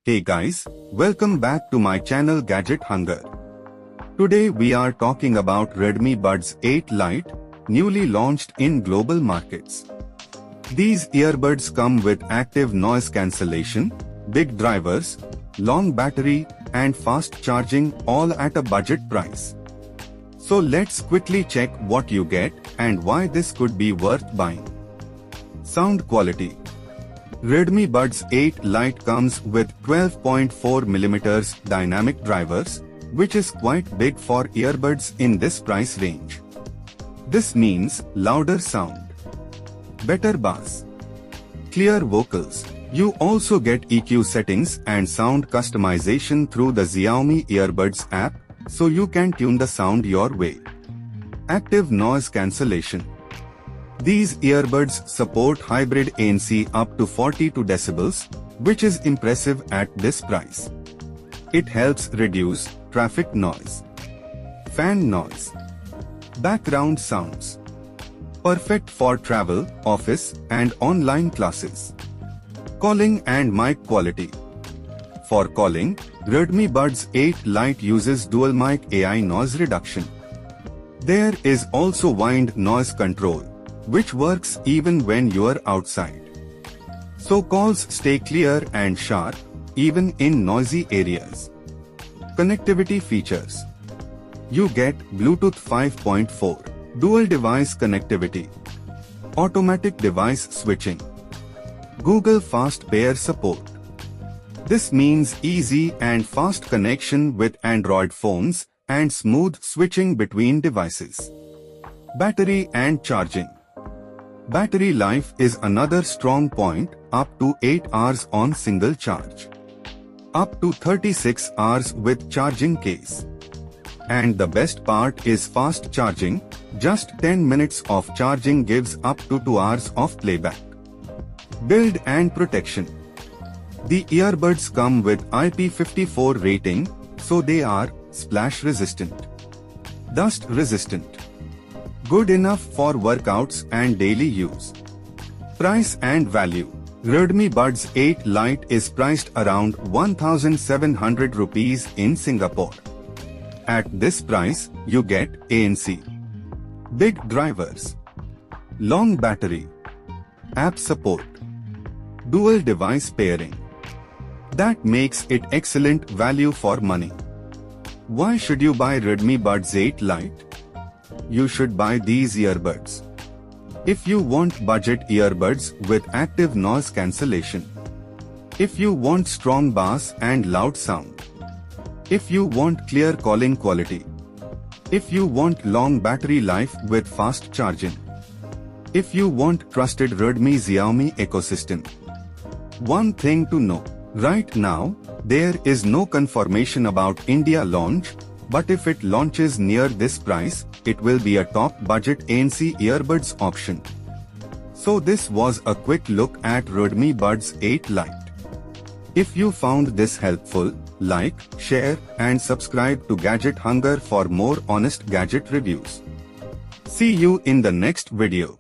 Hey guys, welcome back to my channel Gadget Hunger. Today we are talking about Redmi Buds 8 Lite, newly launched in global markets. These earbuds come with active noise cancellation, big drivers, long battery, and fast charging, all at a budget price. So let's quickly check what you get and why this could be worth buying. Sound quality. Redmi Buds 8 Lite comes with 12.4mm dynamic drivers, which is quite big for earbuds in this price range. This means louder sound, better bass, clear vocals. You also get EQ settings and sound customization through the Xiaomi Earbuds app, so you can tune the sound your way. Active Noise Cancellation. These earbuds support hybrid ANC up to 42 decibels, which is impressive at this price. It helps reduce traffic noise, fan noise, background sounds. Perfect for travel, office, and online classes. Calling and mic quality. For calling, Redmi Buds 8 Lite uses dual mic AI noise reduction. There is also wind noise control, which works even when you're outside. So calls stay clear and sharp, even in noisy areas. Connectivity features. You get Bluetooth 5.4, dual device connectivity, automatic device switching, Google Fast Pair support. This means easy and fast connection with Android phones and smooth switching between devices. Battery and charging. Battery life is another strong point, up to 8 hours on single charge. Up to 36 hours with charging case. And the best part is fast charging, just 10 minutes of charging gives up to 2 hours of playback. Build and protection. The earbuds come with IP54 rating, so they are splash resistant, dust resistant. Good enough for workouts and daily use. Price and value. Redmi Buds 8 Lite is priced around 1,700 rupees in Singapore. At this price, you get ANC, big drivers, long battery, app support, dual device pairing. That makes it excellent value for money. Why should you buy Redmi Buds 8 Lite? You should buy these earbuds if you want budget earbuds with active noise cancellation, if you want strong bass and loud sound, if you want clear calling quality, if you want long battery life with fast charging, if you want trusted Redmi Xiaomi ecosystem. One thing to know, right now, there is no confirmation about India launch, but if it launches near this price, it will be a top budget ANC earbuds option. So this was a quick look at Redmi Buds 8 Lite. If you found this helpful, like, share, and subscribe to Gadget Hunger for more honest gadget reviews. See you in the next video.